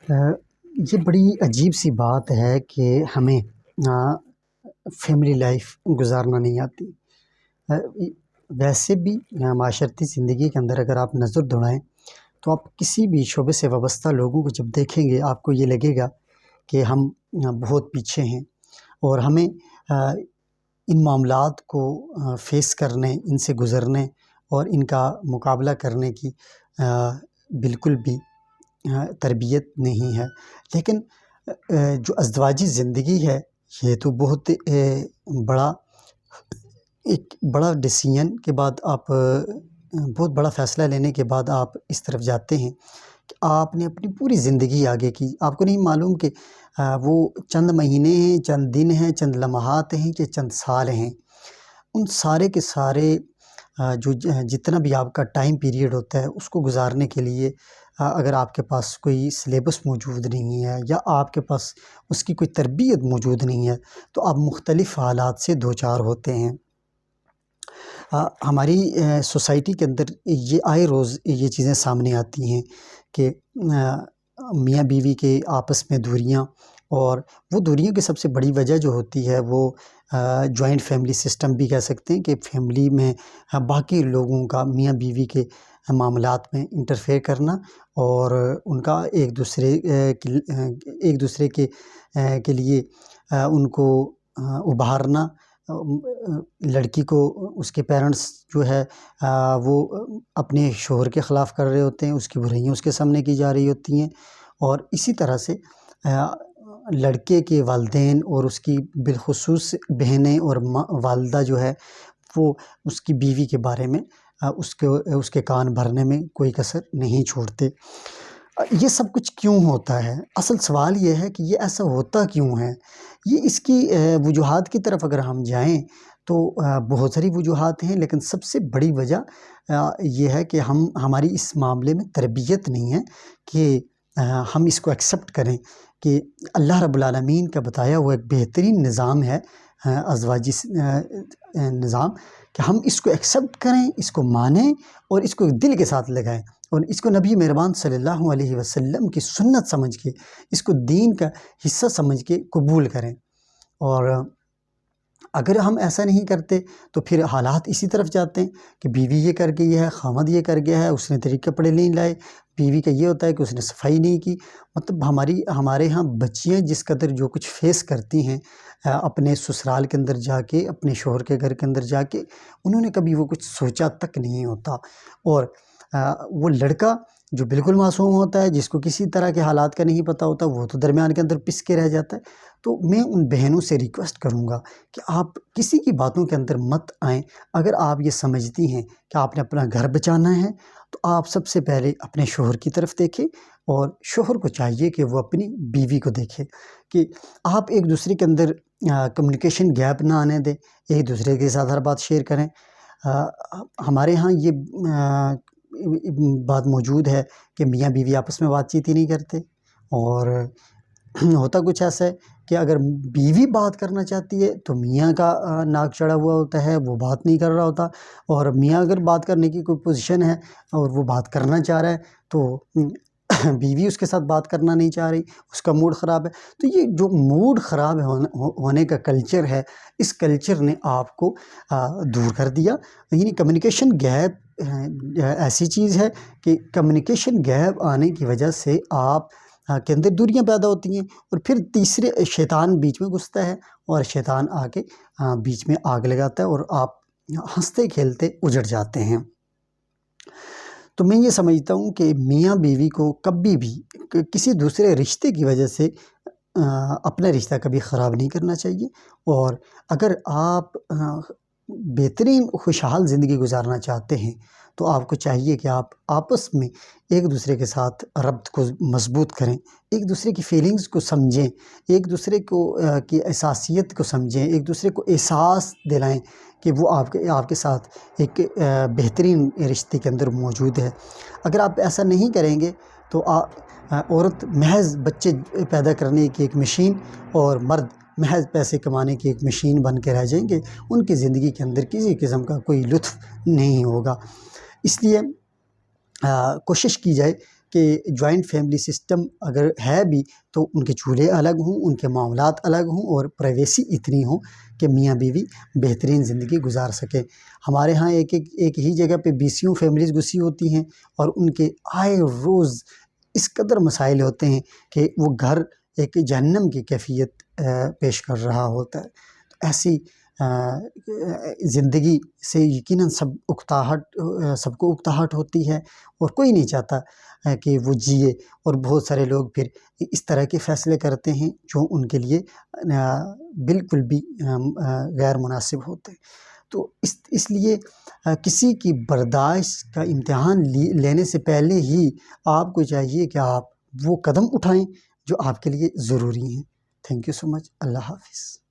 یہ بڑی عجیب سی بات ہے کہ ہمیں فیملی لائف گزارنا نہیں آتی۔ ویسے بھی معاشرتی زندگی کے اندر اگر آپ نظر دوڑائیں تو آپ کسی بھی شعبے سے وابستہ لوگوں کو جب دیکھیں گے آپ کو یہ لگے گا کہ ہم بہت پیچھے ہیں، اور ہمیں ان معاملات کو فیس کرنے، ان سے گزرنے اور ان کا مقابلہ کرنے کی بالکل بھی تربیت نہیں ہے۔ لیکن جو ازدواجی زندگی ہے یہ تو بہت بڑا ڈیسیژن کے بعد آپ بہت بڑا فیصلہ لینے کے بعد آپ اس طرف جاتے ہیں کہ آپ نے اپنی پوری زندگی آگے کی۔ آپ کو نہیں معلوم کہ وہ چند مہینے ہیں، چند دن ہیں، چند لمحات ہیں کہ چند سال ہیں۔ ان سارے کے سارے جتنا بھی آپ کا ٹائم پیریڈ ہوتا ہے اس کو گزارنے کے لیے اگر آپ کے پاس کوئی سلیبس موجود نہیں ہے یا آپ کے پاس اس کی کوئی تربیت موجود نہیں ہے تو آپ مختلف حالات سے دوچار ہوتے ہیں۔ ہماری سوسائٹی کے اندر یہ آئے روز یہ چیزیں سامنے آتی ہیں کہ میاں بیوی کے آپس میں دوریاں، اور وہ دوریوں کی سب سے بڑی وجہ جو ہوتی ہے وہ جوائنٹ فیملی سسٹم بھی کہہ سکتے ہیں کہ فیملی میں باقی لوگوں کا میاں بیوی کے معاملات میں انٹرفیئر کرنا اور ان کا ایک دوسرے کے لیے ان کو ابھارنا۔ لڑکی کو اس کے پیرنٹس جو ہے وہ اپنے شوہر کے خلاف کر رہے ہوتے ہیں، اس کی برائیاں اس کے سامنے کی جا رہی ہوتی ہیں، اور اسی طرح سے لڑکے کے والدین اور اس کی بالخصوص بہنیں اور والدہ جو ہے وہ اس کی بیوی کے بارے میں اس کے کان بھرنے میں کوئی کسر نہیں چھوڑتے۔ یہ سب کچھ کیوں ہوتا ہے؟ اصل سوال یہ ہے کہ یہ ایسا ہوتا کیوں ہے؟ یہ اس کی وجوہات کی طرف اگر ہم جائیں تو بہت ساری وجوہات ہیں، لیکن سب سے بڑی وجہ یہ ہے کہ ہماری اس معاملے میں تربیت نہیں ہے کہ ہم اس کو ایکسیپٹ کریں کہ اللہ رب العالمین کا بتایا ہوا ایک بہترین نظام ہے ازدواجی نظام، کہ ہم اس کو ایکسیپٹ کریں، اس کو مانیں اور اس کو دل کے ساتھ لگائیں، اور اس کو نبی مہربان صلی اللہ علیہ وسلم کی سنت سمجھ کے، اس کو دین کا حصہ سمجھ کے قبول کریں۔ اور اگر ہم ایسا نہیں کرتے تو پھر حالات اسی طرف جاتے ہیں کہ بیوی یہ کر گئی ہے، خامد یہ کر گیا ہے، اس نے طریقے کپڑے نہیں لائے، بیوی کا یہ ہوتا ہے کہ اس نے صفائی نہیں کی۔ مطلب ہمارے ہاں بچیاں جس قدر جو کچھ فیس کرتی ہیں اپنے سسرال کے اندر جا کے، اپنے شوہر کے گھر کے اندر جا کے، انہوں نے کبھی وہ کچھ سوچا تک نہیں ہوتا۔ اور وہ لڑکا جو بالکل معصوم ہوتا ہے، جس کو کسی طرح کے حالات کا نہیں پتہ ہوتا، وہ تو درمیان کے اندر پس کے رہ جاتا ہے۔ تو میں ان بہنوں سے ریکویسٹ کروں گا کہ آپ کسی کی باتوں کے اندر مت آئیں۔ اگر آپ یہ سمجھتی ہیں کہ آپ نے اپنا گھر بچانا ہے تو آپ سب سے پہلے اپنے شوہر کی طرف دیکھیں، اور شوہر کو چاہیے کہ وہ اپنی بیوی کو دیکھے، کہ آپ ایک دوسرے کے اندر کمیونیکیشن گیپ نہ آنے دیں، ایک دوسرے کے ساتھ ہر بات شیئر کریں۔ ہمارے ہاں یہ بات موجود ہے کہ میاں بیوی آپس میں بات چیت ہی نہیں کرتے، اور ہوتا کچھ ایسا ہے کہ اگر بیوی بات کرنا چاہتی ہے تو میاں کا ناک چڑھا ہوا ہوتا ہے، وہ بات نہیں کر رہا ہوتا، اور میاں اگر بات کرنے کی کوئی پوزیشن ہے اور وہ بات کرنا چاہ رہا ہے تو بیوی اس کے ساتھ بات کرنا نہیں چاہ رہی، اس کا موڈ خراب ہے۔ تو یہ جو موڈ خراب ہونے کا کلچر ہے، اس کلچر نے آپ کو دور کر دیا۔ یعنی کمیونیکیشن گیپ ایسی چیز ہے کہ کمیونیکیشن گیپ آنے کی وجہ سے آپ کے اندر دوریاں پیدا ہوتی ہیں، اور پھر تیسرے شیطان بیچ میں گھستا ہے، اور شیطان آ کے بیچ میں آگ لگاتا ہے، اور آپ ہنستے کھیلتے اجڑ جاتے ہیں۔ تو میں یہ سمجھتا ہوں کہ میاں بیوی کو کبھی بھی کسی دوسرے رشتے کی وجہ سے اپنا رشتہ کبھی خراب نہیں کرنا چاہیے، اور اگر آپ بہترین خوشحال زندگی گزارنا چاہتے ہیں تو آپ کو چاہیے کہ آپ آپس میں ایک دوسرے کے ساتھ ربط کو مضبوط کریں، ایک دوسرے کی فیلنگز کو سمجھیں، ایک دوسرے کی احساسیت کو سمجھیں، ایک دوسرے کو احساس دلائیں کہ وہ آپ کے ساتھ ایک بہترین رشتے کے اندر موجود ہے۔ اگر آپ ایسا نہیں کریں گے تو عورت محض بچے پیدا کرنے کی ایک مشین اور مرد محض پیسے کمانے کی ایک مشین بن کے رہ جائیں گے، ان کی زندگی کے اندر کسی قسم کا کوئی لطف نہیں ہوگا۔ اس لیے کوشش کی جائے کہ جوائنٹ فیملی سسٹم اگر ہے بھی تو ان کے چولہے الگ ہوں، ان کے معاملات الگ ہوں، اور پرائیویسی اتنی ہو کہ میاں بیوی بہترین زندگی گزار سکیں۔ ہمارے ہاں ایک ہی جگہ پہ 20 فیملیز گھسی ہوتی ہیں، اور ان کے آئے روز اس قدر مسائل ہوتے ہیں کہ وہ گھر ایک جہنم کی کیفیت پیش کر رہا ہوتا ہے۔ تو ایسی زندگی سے یقیناً سب کو اکتاہٹ ہوتی ہے، اور کوئی نہیں چاہتا کہ وہ جیے، اور بہت سارے لوگ پھر اس طرح کے فیصلے کرتے ہیں جو ان کے لیے بالکل بھی غیر مناسب ہوتے ہیں۔ تو اس لیے کسی کی برداشت کا امتحان لینے سے پہلے ہی آپ کو چاہیے کہ آپ وہ قدم اٹھائیں جو آپ کے لیے ضروری ہیں۔ تھینک یو سو مچ۔ اللہ حافظ۔